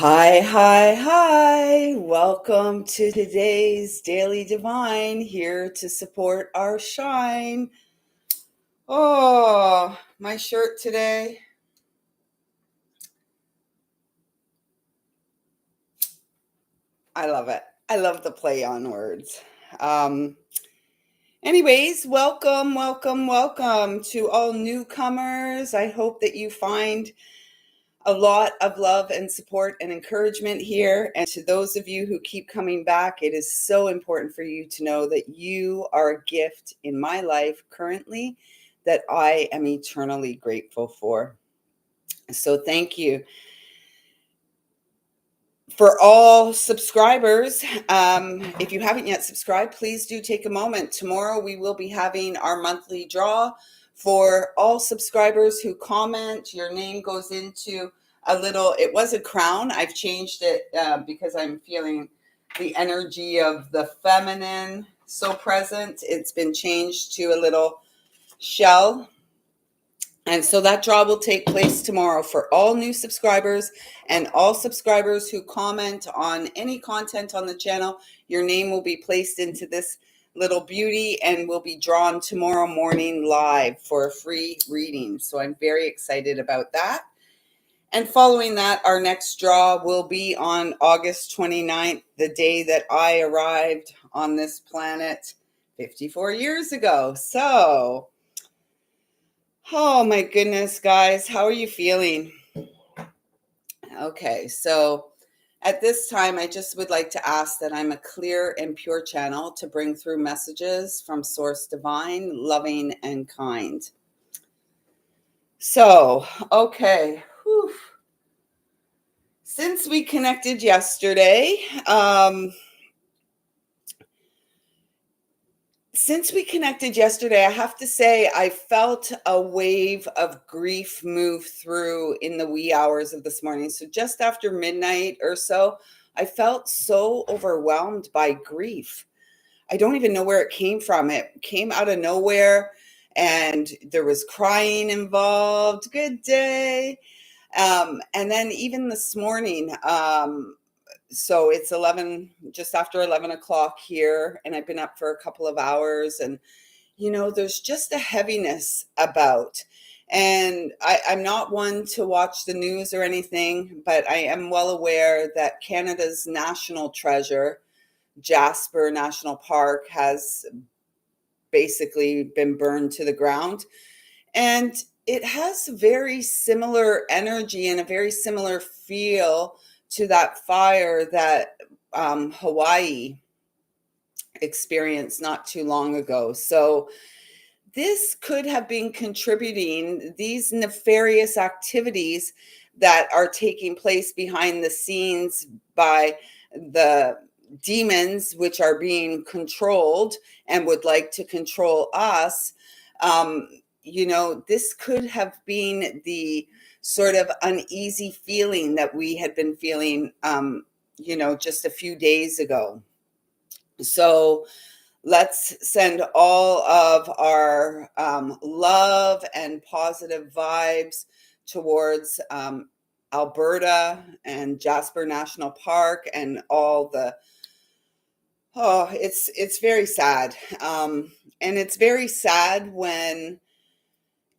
Hi, hi, hi. Welcome to today's Daily Divine, here to support our shine. Oh, my shirt today. I love it. I love the play on words. Um, Anyways, welcome to all newcomers. I hope that you find a lot of love and support and encouragement here. And to those of you who keep coming back, it is so important for you to know that you are a gift in my life currently that I am eternally grateful for. So thank you. For all subscribers, if you haven't yet subscribed, please do take a moment. Tomorrow we will be having our monthly draw for all subscribers who comment. Your name goes into a little, it was a crown. I've changed it because I'm feeling the energy of the feminine so present. It's been changed to a little shell. And so that draw will take place tomorrow for all new subscribers and all subscribers who comment on any content on the channel. Your name will be placed into this little beauty and will be drawn tomorrow morning live for a free reading. So I'm very excited about that. And following that, our next draw will be on August 29th, the day that I arrived on this planet 54 years ago. So oh my goodness, guys, how are you feeling? Okay, so at this time, I just would like to ask that I'm a clear and pure channel to bring through messages from Source Divine, loving and kind. So, okay, whew. Since we connected yesterday, I have to say I felt a wave of grief move through in the wee hours of this morning. So just after midnight or so, I felt so overwhelmed by grief. I don't even know where it came from. It came out of nowhere and there was crying involved. Good day. And then even this morning, so it's 11, just after 11 o'clock here, and I've been up for a couple of hours, and there's just a heaviness about. And I'm not one to watch the news or anything, but I am well aware that Canada's national treasure, Jasper National Park, has basically been burned to the ground. And it has very similar energy and a very similar feel to that fire that Hawaii experienced not too long ago. So this could have been contributing, these nefarious activities that are taking place behind the scenes by the demons, which are being controlled and would like to control us. This could have been the sort of uneasy feeling that we had been feeling, just a few days ago. So let's send all of our love and positive vibes towards Alberta and Jasper National Park and all the. Oh, it's very sad, and it's very sad when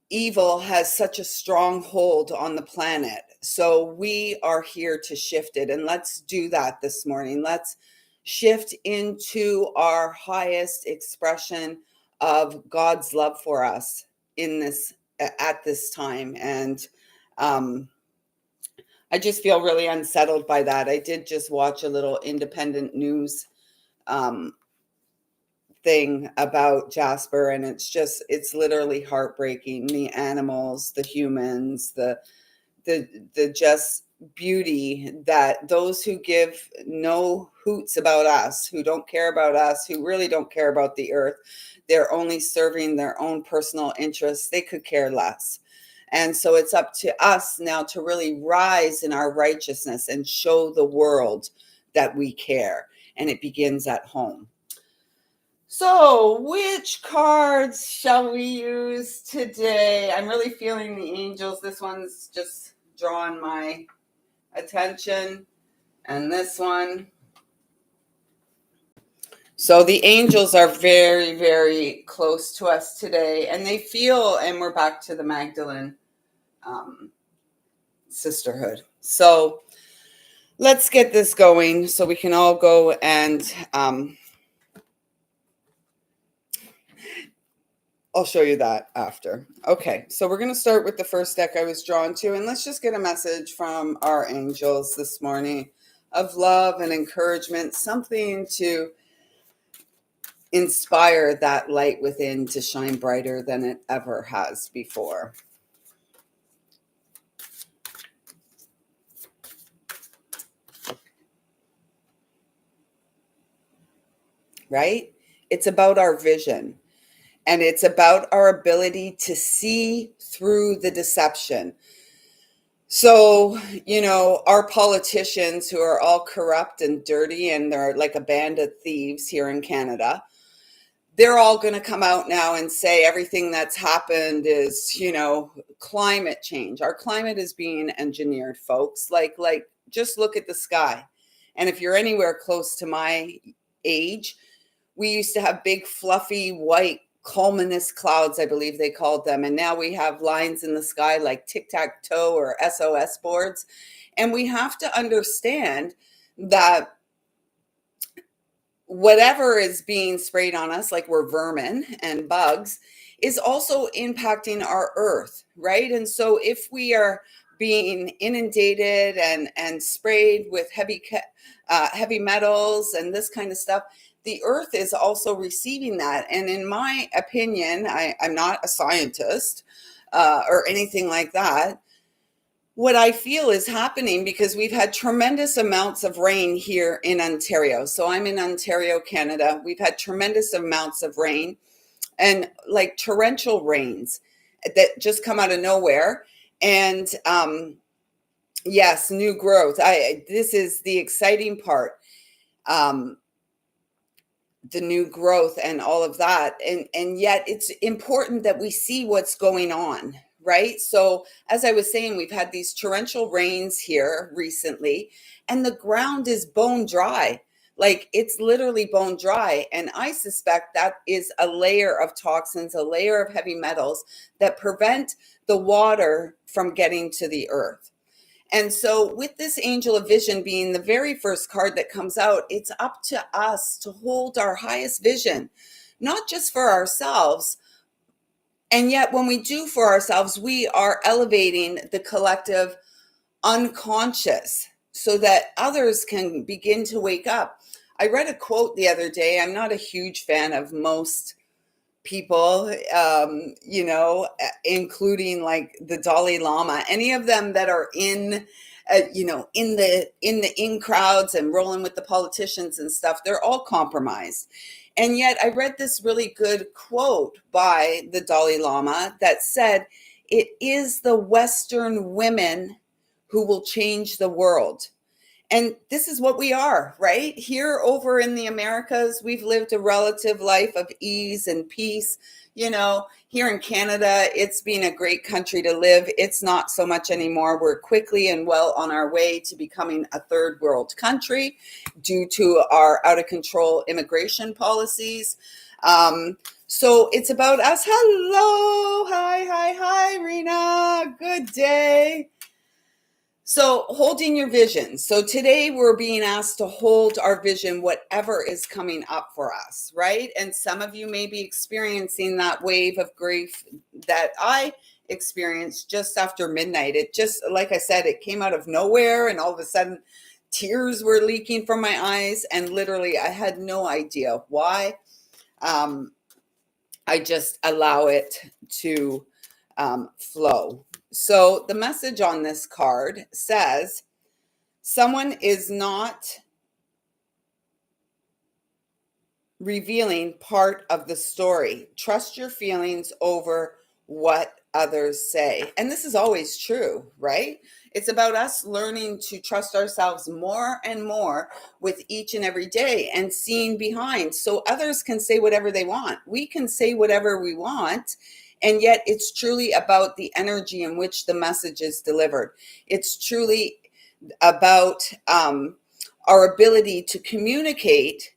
evil has such a strong hold on the planet. So we are here to shift it, and let's do that this morning. Let's shift into our highest expression of God's love for us in this at this time. And I just feel really unsettled by that. I did just watch a little independent news um, thing about Jasper, and it's literally heartbreaking. The animals, the humans, the just beauty that those who give no hoots about us, who don't care about us, who really don't care about the earth, they're only serving their own personal interests. They could care less. And so it's up to us now to really rise in our righteousness and show the world that we care. And it begins at home. So, which cards shall we use today? I'm really feeling the angels. This one's just drawn my attention. And this one. So the angels are very, very close to us today, and they feel, and we're back to the Magdalene sisterhood. So let's get this going so we can all go and I'll show you that after. Okay, so we're going to start with the first deck I was drawn to, and let's just get a message from our angels this morning of love and encouragement, something to inspire that light within to shine brighter than it ever has before. Right? It's about our vision, and it's about our ability to see through the deception. So, our politicians who are all corrupt and dirty, and they're like a band of thieves here in Canada, they're all going to come out now and say everything that's happened is, climate change. Our climate is being engineered, folks. Like just look at the sky. And if you're anywhere close to my age, we used to have big, fluffy, white cumulus clouds, I believe they called them. And now we have lines in the sky like tic-tac-toe or SOS boards. And we have to understand that whatever is being sprayed on us, like we're vermin and bugs, is also impacting our earth, right? And so if we are being inundated and sprayed with heavy metals and this kind of stuff, the earth is also receiving that. And in my opinion, I'm not a scientist or anything like that. What I feel is happening, because we've had tremendous amounts of rain here in Ontario. So I'm in Ontario, Canada. We've had tremendous amounts of rain, and like torrential rains that just come out of nowhere. And yes, new growth. This is the exciting part. The new growth and all of that. And yet it's important that we see what's going on, right? So as I was saying, we've had these torrential rains here recently, and the ground is bone dry. Like it's literally bone dry. And I suspect that is a layer of toxins, a layer of heavy metals that prevent the water from getting to the earth. And so, with this Angel of Vision being the very first card that comes out, it's up to us to hold our highest vision, not just for ourselves. And yet, when we do for ourselves, we are elevating the collective unconscious so that others can begin to wake up. I read a quote the other day. I'm not a huge fan of most people, including like the Dalai Lama, any of them that are in the in crowds and rolling with the politicians and stuff. They're all compromised. And yet I read this really good quote by the Dalai Lama that said, "It is the Western women who will change the world." And this is what we are, right? Here over in the Americas, we've lived a relative life of ease and peace. Here in Canada, it's been a great country to live. It's not so much anymore. We're quickly and well on our way to becoming a third world country due to our out of control immigration policies. So it's about us. Hello. Hi, Rena. Good day. So holding your vision. So today we're being asked to hold our vision, whatever is coming up for us, right? And some of you may be experiencing that wave of grief that I experienced just after midnight. It just, like I said, it came out of nowhere, and all of a sudden tears were leaking from my eyes, and literally I had no idea why. I just allow it to flow. So the message on this card says, someone is not revealing part of the story. Trust your feelings over what others say. And this is always true, right? It's about us learning to trust ourselves more and more with each and every day and seeing behind, so others can say whatever they want. We can say whatever we want. And yet it's truly about the energy in which the message is delivered. It's truly about our ability to communicate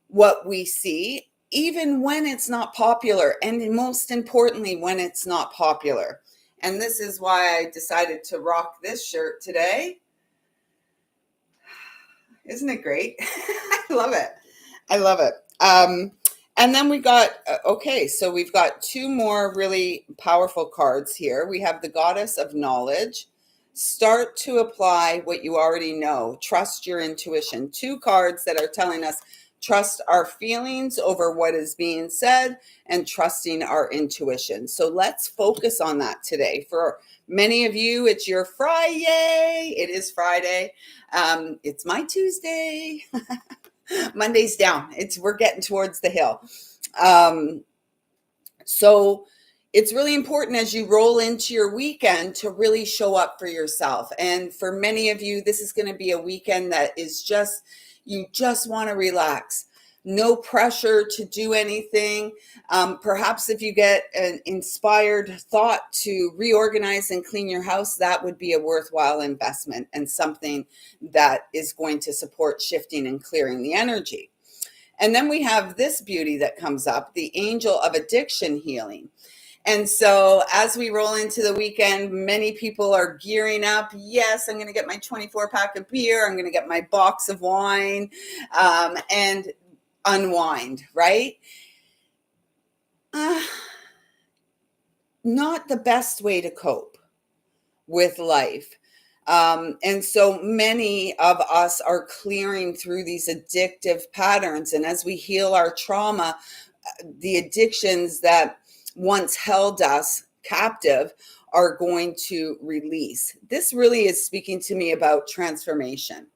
what we see, even when it's not popular, and most importantly, when it's not popular. And this is why I decided to rock this shirt today. Isn't it great? I love it. I love it. And then we got, okay, so we've got two more really powerful cards here. We have the Goddess of Knowledge. Start to apply what you already know. Trust your intuition. Two cards that are telling us trust our feelings over what is being said and trusting our intuition. So let's focus on that today. For many of you, it's your Friday. It is Friday. It's my Tuesday. Monday's down. We're getting towards the hill. So it's really important as you roll into your weekend to really show up for yourself. And for many of you, this is going to be a weekend that is just, you just want to relax. No pressure to do anything. Perhaps if you get an inspired thought to reorganize and clean your house, that would be a worthwhile investment and something that is going to support shifting and clearing the energy. And then we have this beauty that comes up, the Angel of Addiction Healing. And so as we roll into the weekend, many people are gearing up. Yes, I'm going to get my 24-pack of beer. I'm going to get my box of wine and unwind, right? Not the best way to cope with life. And so many of us are clearing through these addictive patterns. And as we heal our trauma, the addictions that once held us captive are going to release. This really is speaking to me about transformation.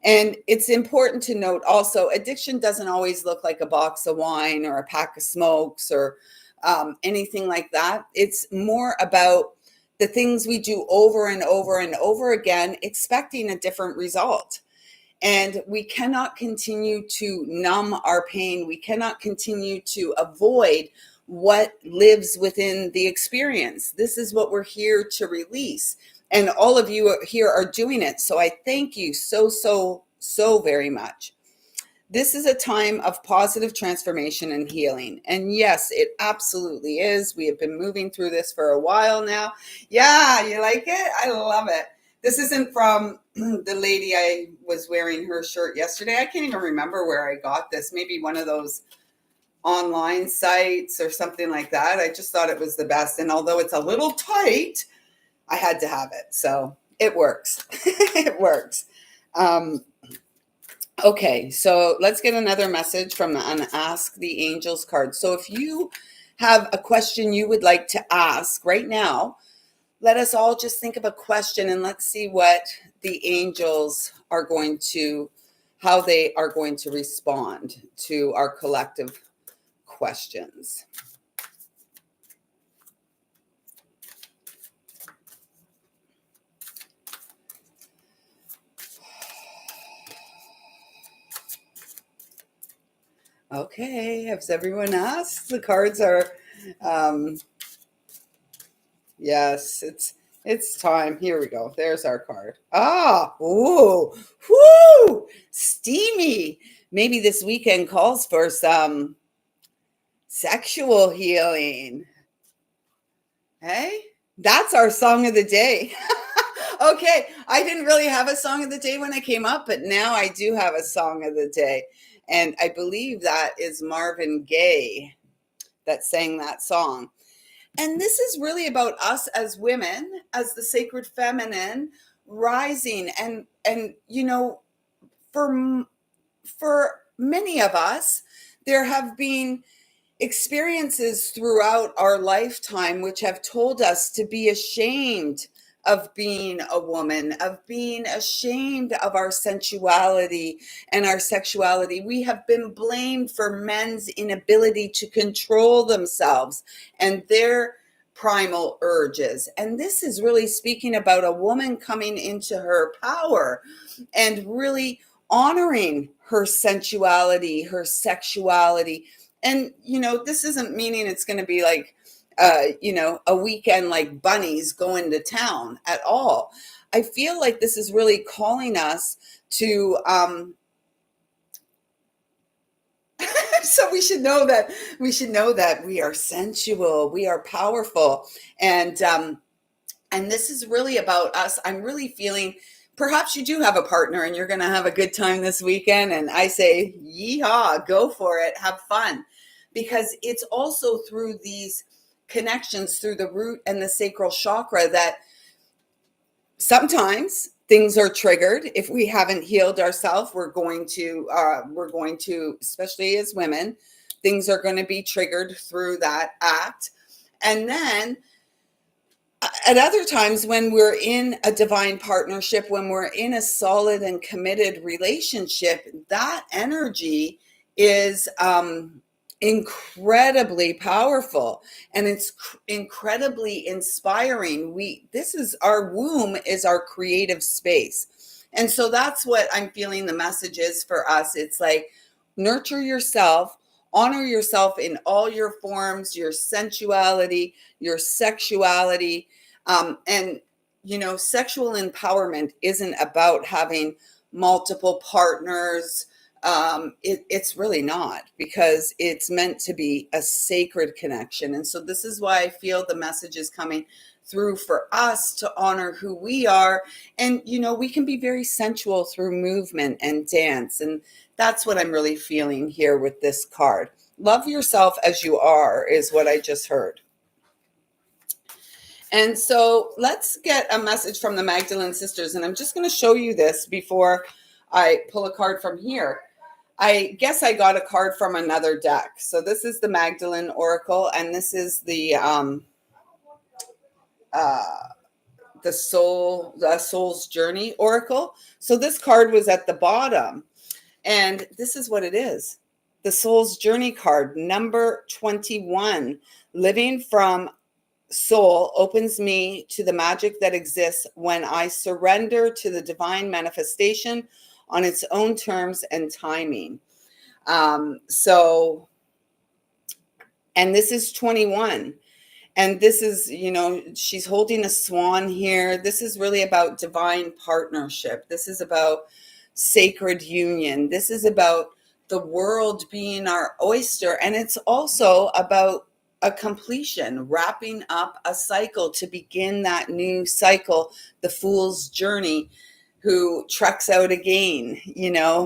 And it's important to note also, addiction doesn't always look like a box of wine or a pack of smokes or anything like that. It's more about the things we do over and over and over again, expecting a different result. And we cannot continue to numb our pain. We cannot continue to avoid what lives within the experience. This is what we're here to release. And all of you here are doing it. So I thank you so very much. This is a time of positive transformation and healing. And yes, it absolutely is. We have been moving through this for a while now. Yeah, you like it? I love it. This isn't from the lady I was wearing her shirt yesterday. I can't even remember where I got this. Maybe one of those online sites or something like that. I just thought it was the best. And although it's a little tight, I had to have it. So it works. It works. Okay, so let's get another message from the Ask the Angels card. So if you have a question you would like to ask right now, let us all just think of a question and let's see what the angels are going to, how they are going to respond to our collective questions. Okay, has everyone asked? The cards are, yes, it's time. Here we go. There's our card. Ooh, whoo, steamy. Maybe this weekend calls for some sexual healing. Hey, that's our song of the day. Okay, I didn't really have a song of the day when I came up, but now I do have a song of the day. And I believe that is Marvin Gaye that sang that song. And this is really about us as women, as the sacred feminine, rising. And you know, for many of us, there have been experiences throughout our lifetime which have told us to be ashamed of being a woman, of being ashamed of our sensuality and our sexuality. We have been blamed for men's inability to control themselves and their primal urges. And this is really speaking about a woman coming into her power and really honoring her sensuality, her sexuality. And, you know, this isn't meaning it's going to be like, you know, a weekend like bunnies going to town at all. I feel like this is really calling us to so we should know that we are sensual, we are powerful, and this is really about us. I'm really feeling, perhaps you do have a partner and you're going to have a good time this weekend, and I say yeehaw, go for it, have fun, because it's also through these connections through the root and the sacral chakra that sometimes things are triggered. If we haven't healed ourselves, we're going to, especially as women, things are going to be triggered through that act. And then at other times, when we're in a divine partnership, when we're in a solid and committed relationship, that energy is incredibly powerful, and it's incredibly inspiring. Our womb is our creative space. And so that's what I'm feeling the message is for us. It's like, nurture yourself, honor yourself in all your forms, your sensuality, your sexuality. And, sexual empowerment isn't about having multiple partners. It's really not, because it's meant to be a sacred connection. And so this is why I feel the message is coming through for us to honor who we are. And, we can be very sensual through movement and dance. And that's what I'm really feeling here with this card. Love yourself as you are is what I just heard. And so let's get a message from the Magdalene sisters. And I'm just going to show you this before I pull a card from here. I guess I got a card from another deck. So this is the Magdalene Oracle, and this is the Soul's Journey Oracle. So this card was at the bottom, and this is what it is. The Soul's Journey card, number 21. Living from soul opens me to the magic that exists when I surrender to the divine manifestation on its own terms and timing. And this is 21. And this is, she's holding a swan here. This is really about divine partnership. This is about sacred union. This is about the world being our oyster. And it's also about a completion, wrapping up a cycle to begin that new cycle, the Fool's Journey, who treks out again,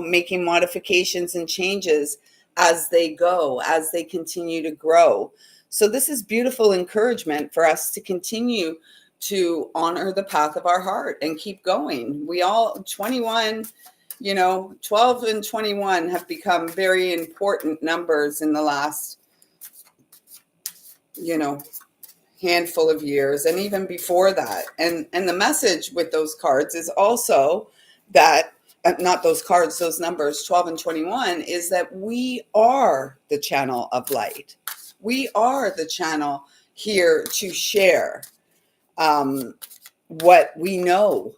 making modifications and changes as they go, as they continue to grow. So this is beautiful encouragement for us to continue to honor the path of our heart and keep going. We all, 21, 12 and 21 have become very important numbers in the last, handful of years, and even before that. And the message with those cards is also that, not those cards, those numbers 12 and 21, is that we are the channel of light. We are the channel here to share what we know.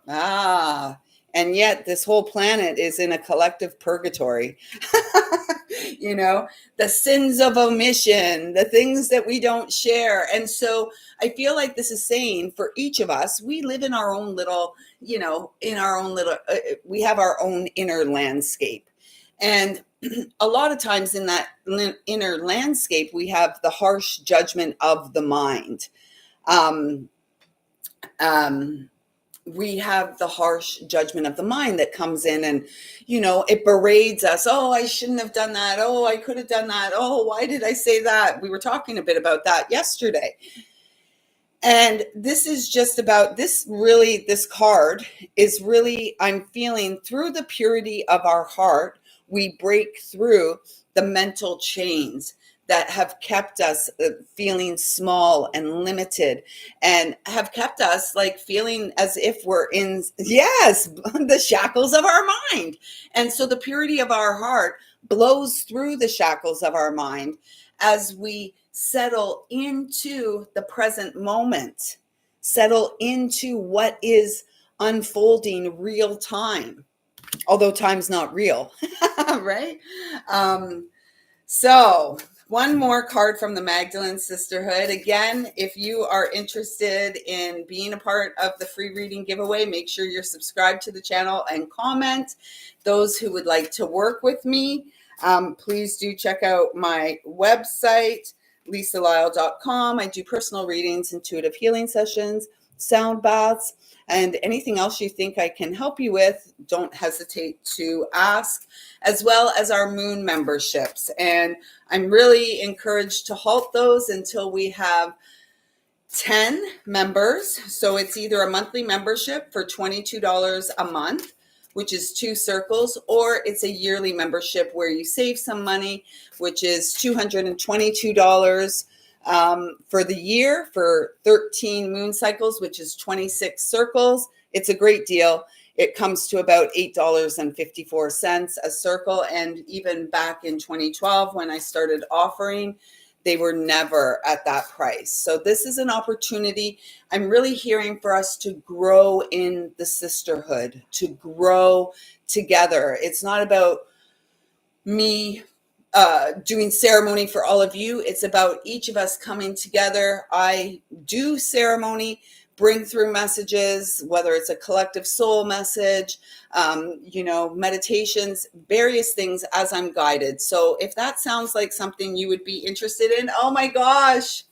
And yet this whole planet is in a collective purgatory. The sins of omission, the things that we don't share. And so I feel like this is saying for each of us, we live in our own little, we have our own inner landscape. And a lot of times in that inner landscape, we have the harsh judgment of the mind. We have the harsh judgment of the mind that comes in and, it berates us. Oh, I shouldn't have done that. Oh, I could have done that. Oh, why did I say that? We were talking a bit about that yesterday. And this is just about this card is really, I'm feeling through the purity of our heart, we break through the mental chains that have kept us feeling small and limited, and have kept us like feeling as if we're in, the shackles of our mind. And so the purity of our heart blows through the shackles of our mind as we settle into the present moment, settle into what is unfolding real time, although time's not real, right? So One more card from the Magdalene Sisterhood. Again, if you are interested in being a part of the free reading giveaway, make sure you're subscribed to the channel and comment. Those who would like to work with me, please do check out my website, lisalyle.com. I do personal readings, intuitive healing sessions, sound baths, and anything else you think I can help you with, don't hesitate to ask, as well as our moon memberships. And I'm really encouraged to halt those until we have 10 members. So it's either a monthly membership for $22 a month, which is 2 circles, or it's a yearly membership where you save some money, which is $222 for the year for 13 moon cycles, which is 26 circles. It's a great deal. It comes to about $8.54 a circle. And even back in 2012, when I started offering, they were never at that price. So this is an opportunity. I'm really hearing for us to grow in the sisterhood, to grow together. It's not about me doing ceremony for all of you. It's about each of us coming together. I do ceremony, bring through messages, whether it's a collective soul message, meditations, various things as I'm guided. So if that sounds like something you would be interested in, oh my gosh,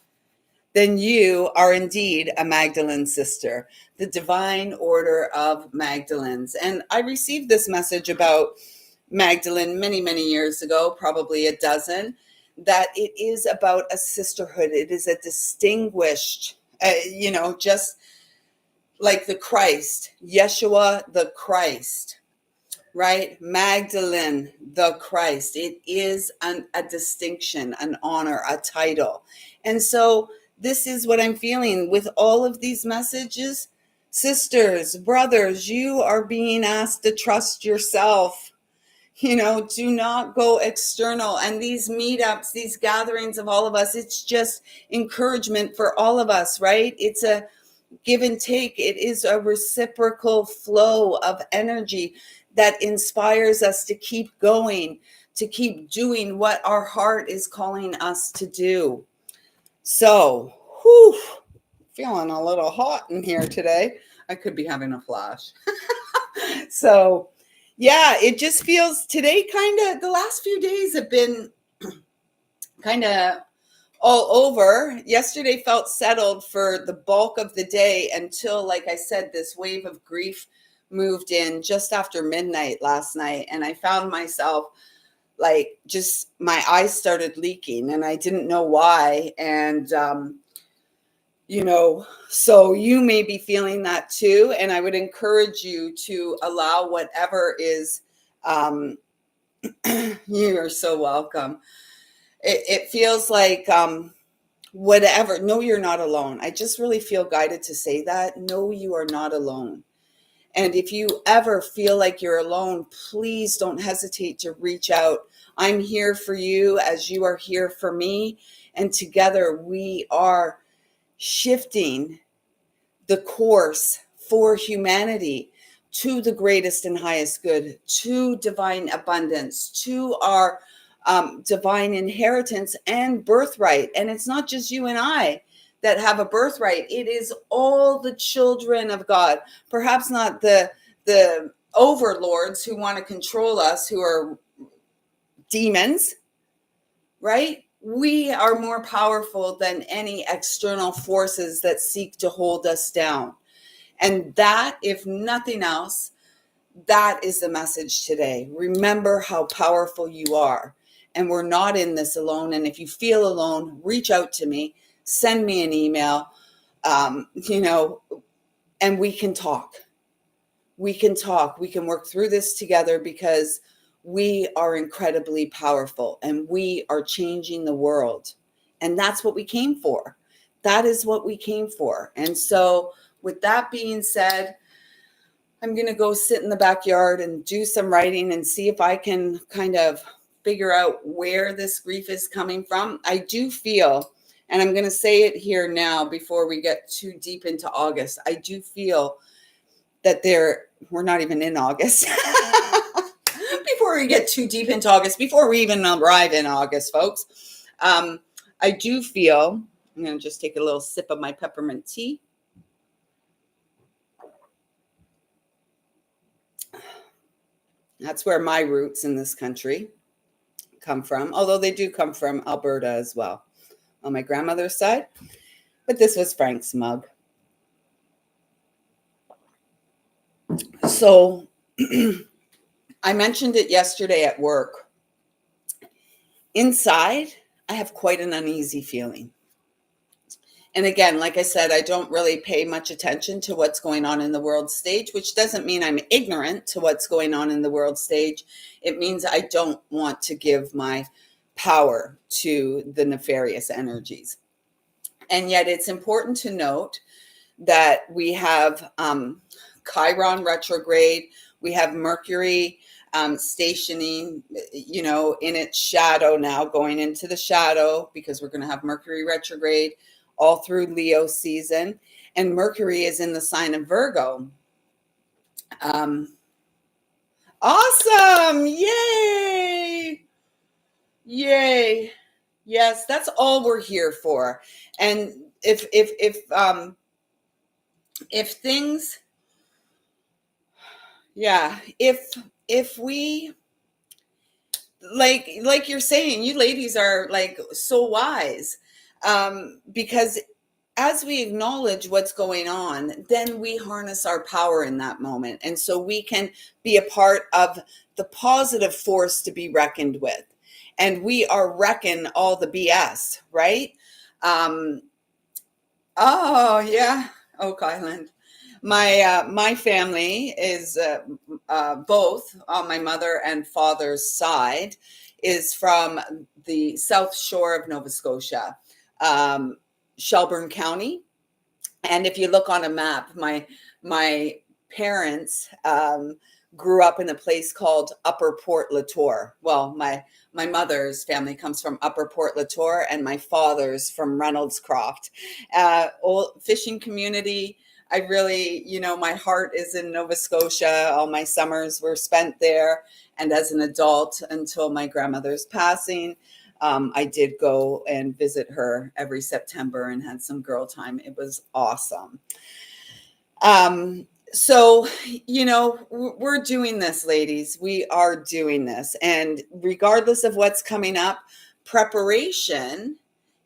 then you are indeed a Magdalene sister, the Divine Order of Magdalenes. And I received this message about Magdalene many, many years ago, probably a dozen, that it is about a sisterhood. It is a distinguished, just like the Christ, Yeshua the Christ, right? Magdalene the Christ. It is a distinction, an honor, a title. And so this is what I'm feeling with all of these messages. Sisters, brothers, you are being asked to trust yourself. Do not go external. And these meetups, these gatherings of all of us, it's just encouragement for all of us, right? It's a give and take. It is a reciprocal flow of energy that inspires us to keep going, to keep doing what our heart is calling us to do. So, feeling a little hot in here today. I could be having a flash. So, yeah, it just feels today the last few days have been kind of all over. Yesterday felt settled for the bulk of the day until, like I said, this wave of grief moved in just after midnight last night. And I found myself just my eyes started leaking and I didn't know why. And, so you may be feeling that too. And I would encourage you to allow whatever is, you are so welcome. It feels like, whatever, no, you're not alone. I just really feel guided to say that. No, you are not alone. And if you ever feel like you're alone, please don't hesitate to reach out. I'm here for you as you are here for me. And together we are shifting the course for humanity to the greatest and highest good, to divine abundance, to our divine inheritance and birthright. And it's not just you and I that have a birthright. It is all the children of God, perhaps not the overlords who want to control us, who are demons, right? We are more powerful than any external forces that seek to hold us down. And that, if nothing else, that is the message today. Remember how powerful you are. And we're not in this alone. And if you feel alone, reach out to me, send me an email, and we can talk. We can talk. We can work through this together because we are incredibly powerful and we are changing the world. And that's what we came for. That is what we came for. And so with that being said, I'm going to go sit in the backyard and do some writing and see if I can kind of figure out where this grief is coming from. I do feel, and I'm going to say it here now before we get too deep into August, I do feel that we're not even in August. Before we get too deep into August, before we even arrive in August, folks, I do feel, I'm going to just take a little sip of my peppermint tea. That's where my roots in this country come from, although they do come from Alberta as well on my grandmother's side. But this was Frank's mug. So I mentioned it yesterday at work. Inside, I have quite an uneasy feeling. And again, like I said, I don't really pay much attention to what's going on in the world stage, which doesn't mean I'm ignorant to what's going on in the world stage. It means I don't want to give my power to the nefarious energies. And yet it's important to note that we have Chiron retrograde, we have Mercury stationing, in its shadow now, going into the shadow, because we're going to have Mercury retrograde all through Leo season. And Mercury is in the sign of Virgo. Awesome. Yay. Yay. Yes, that's all we're here for. And if things, yeah, if we, like you're saying, you ladies are like so wise, because as we acknowledge what's going on, then we harness our power in that moment. And so we can be a part of the positive force to be reckoned with. And we are reckon all the BS, right? Oh, yeah. Oak Island. My family is both on my mother and father's side is from the South Shore of Nova Scotia, Shelburne County. And if you look on a map, my parents grew up in a place called Upper Port Latour. Well, my mother's family comes from Upper Port Latour, and my father's from Reynolds Croft. Old fishing community. I really, my heart is in Nova Scotia. All my summers were spent there. And as an adult, until my grandmother's passing, I did go and visit her every September and had some girl time. It was awesome. So, we're doing this, ladies. We are doing this. And regardless of what's coming up, preparation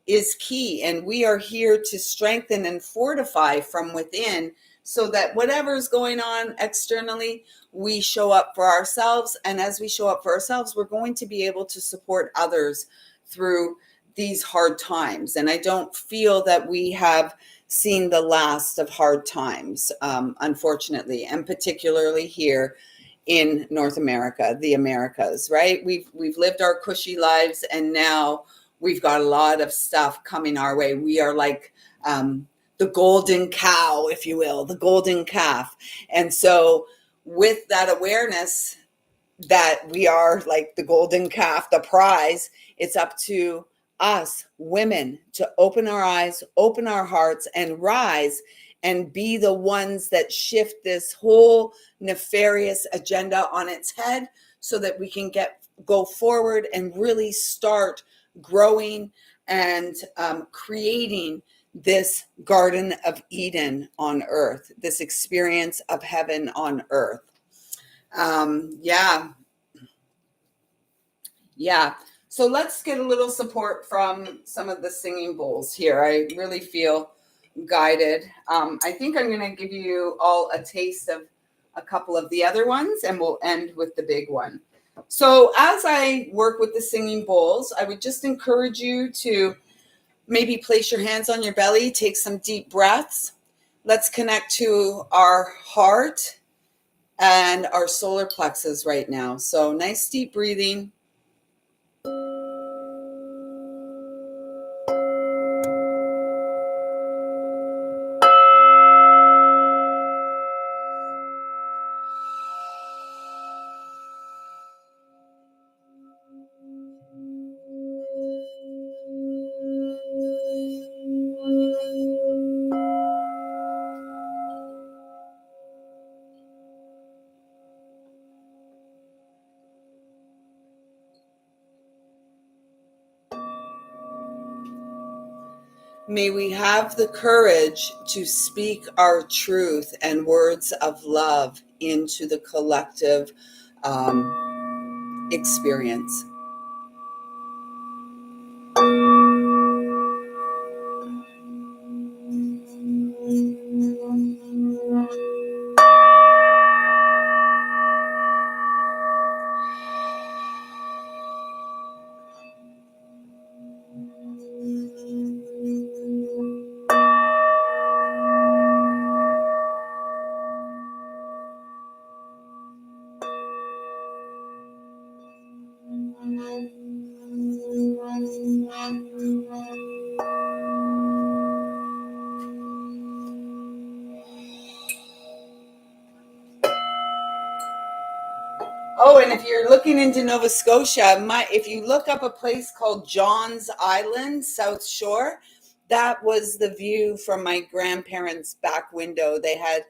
is key. And we are here to strengthen and fortify from within so that whatever's going on externally, we show up for ourselves. And as we show up for ourselves, we're going to be able to support others through these hard times. And I don't feel that we have seen the last of hard times, unfortunately, and particularly here in North America, the Americas, right? We've lived our cushy lives, and now we've got a lot of stuff coming our way. We are like the golden cow, if you will, the golden calf. And so with that awareness that we are like the golden calf, the prize, it's up to us women to open our eyes, open our hearts, and rise and be the ones that shift this whole nefarious agenda on its head so that we can go forward and really start growing and creating this Garden of Eden on earth, this experience of heaven on earth. Yeah. So let's get a little support from some of the singing bowls here. I really feel guided. I think I'm going to give you all a taste of a couple of the other ones, and we'll end with the big one. So as I work with the singing bowls, I would just encourage you to maybe place your hands on your belly, take some deep breaths. Let's connect to our heart and our solar plexus right now. So nice deep breathing. May we have the courage to speak our truth and words of love into the collective experience. Oh, and if you're looking into Nova Scotia, if you look up a place called John's Island, South Shore, that was the view from my grandparents' back window. They had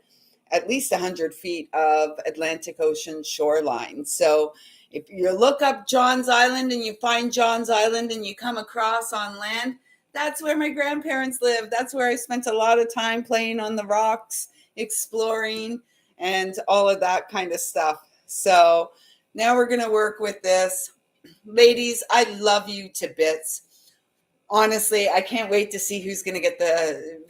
at least 100 feet of Atlantic Ocean shoreline. So if you look up John's Island and you find John's Island and you come across on land, that's where my grandparents lived. That's where I spent a lot of time playing on the rocks, exploring, and all of that kind of stuff. So now we're going to work with this. Ladies, I love you to bits. Honestly, I can't wait to see who's going to get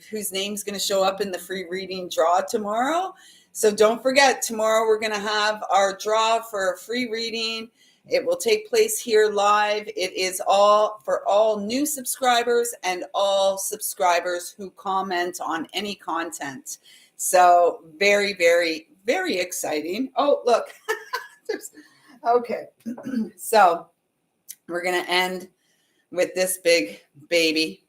whose name's going to show up in the free reading draw tomorrow. So don't forget, tomorrow we're going to have our draw for a free reading. It will take place here live. It is all for all new subscribers and all subscribers who comment on any content. So very, very, very exciting. Oh, look. Okay. So we're going to end with this big baby.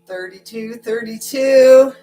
$32.32.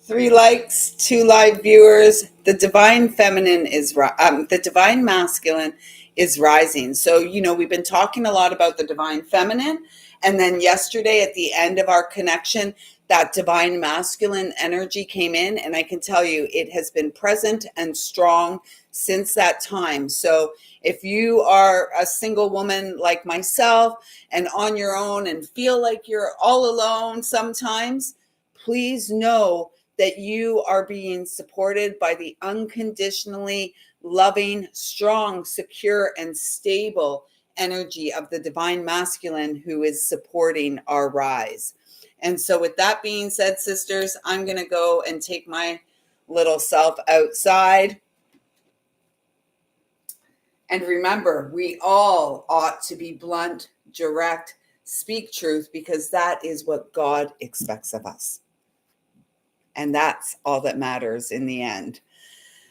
3 likes, 2 live viewers. The divine feminine is the divine masculine is rising. So, we've been talking a lot about the divine feminine. And then yesterday at the end of our connection, that divine masculine energy came in. And I can tell you it has been present and strong since that time. So if you are a single woman like myself and on your own and feel like you're all alone sometimes, please know that you are being supported by the unconditionally loving, strong, secure, and stable energy of the divine masculine who is supporting our rise. And so with that being said, sisters, I'm going to go and take my little self outside. And remember, we all ought to be blunt, direct, speak truth, because that is what God expects of us. And that's all that matters in the end.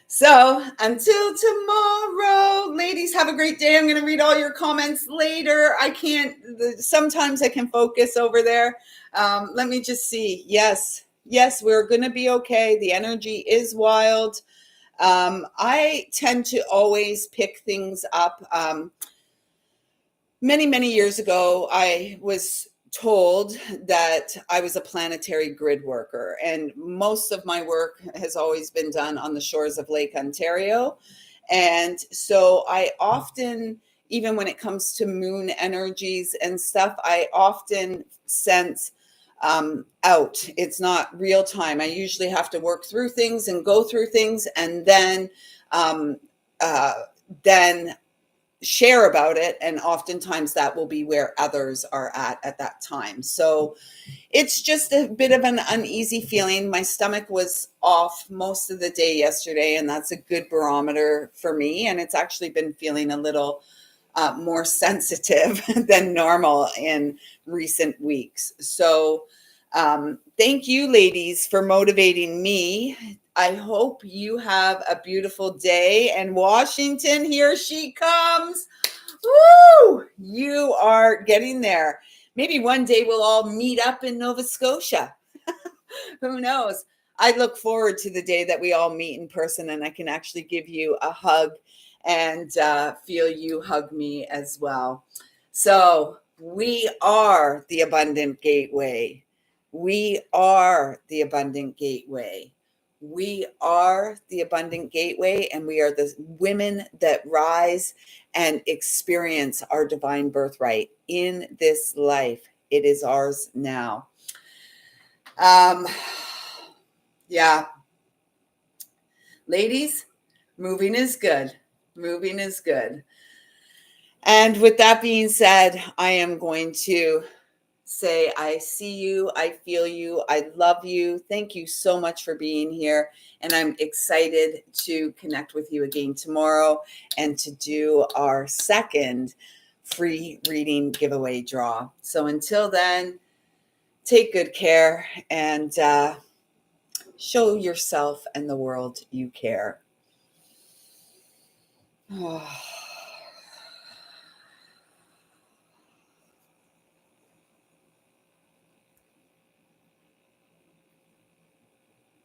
So until tomorrow, ladies, have a great day. I'm going to read all your comments later. Sometimes I can focus over there. Let me just see. Yes, we're going to be okay. The energy is wild. I tend to always pick things up. Many, many years ago, I was told that I was a planetary grid worker, and most of my work has always been done on the shores of Lake Ontario. And so I often, even when it comes to moon energies and stuff, I often sense out. It's not real time. I usually have to work through things and go through things, and then then share about it. And oftentimes that will be where others are at that time. So it's just a bit of an uneasy feeling. My stomach was off most of the day yesterday, and that's a good barometer for me. And it's actually been feeling a little more sensitive than normal in recent weeks. So thank you, ladies, for motivating me. I hope you have a beautiful day. And Washington, here she comes. Woo! You are getting there. Maybe one day we'll all meet up in Nova Scotia. Who knows? I look forward to the day that we all meet in person and I can actually give you a hug and feel you hug me as well. So we are the Abundant Gateway. We are the Abundant Gateway. We are the Abundant Gateway, and we are the women that rise and experience our divine birthright in this life. It is ours now. Yeah. Ladies, moving is good. Moving is good. And with that being said, I am going to say, I see you, I feel you, I love you. Thank you so much for being here. And I'm excited to connect with you again tomorrow and to do our second free reading giveaway draw. So until then, take good care and show yourself and the world you care. Oh.